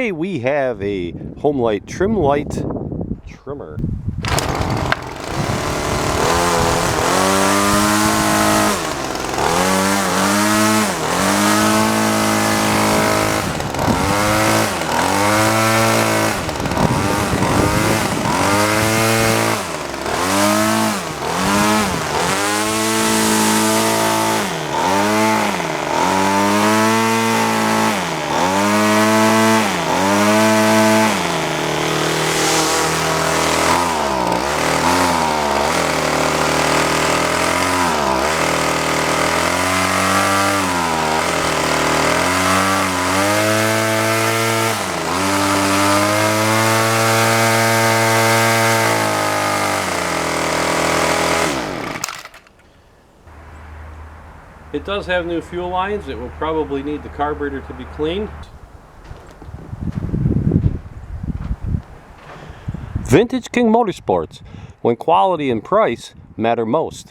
Today we have a Homelite trim light trimmer. It does have new fuel lines. It will probably need the carburetor to be cleaned. Vintage King Motorsports, when quality and price matter most.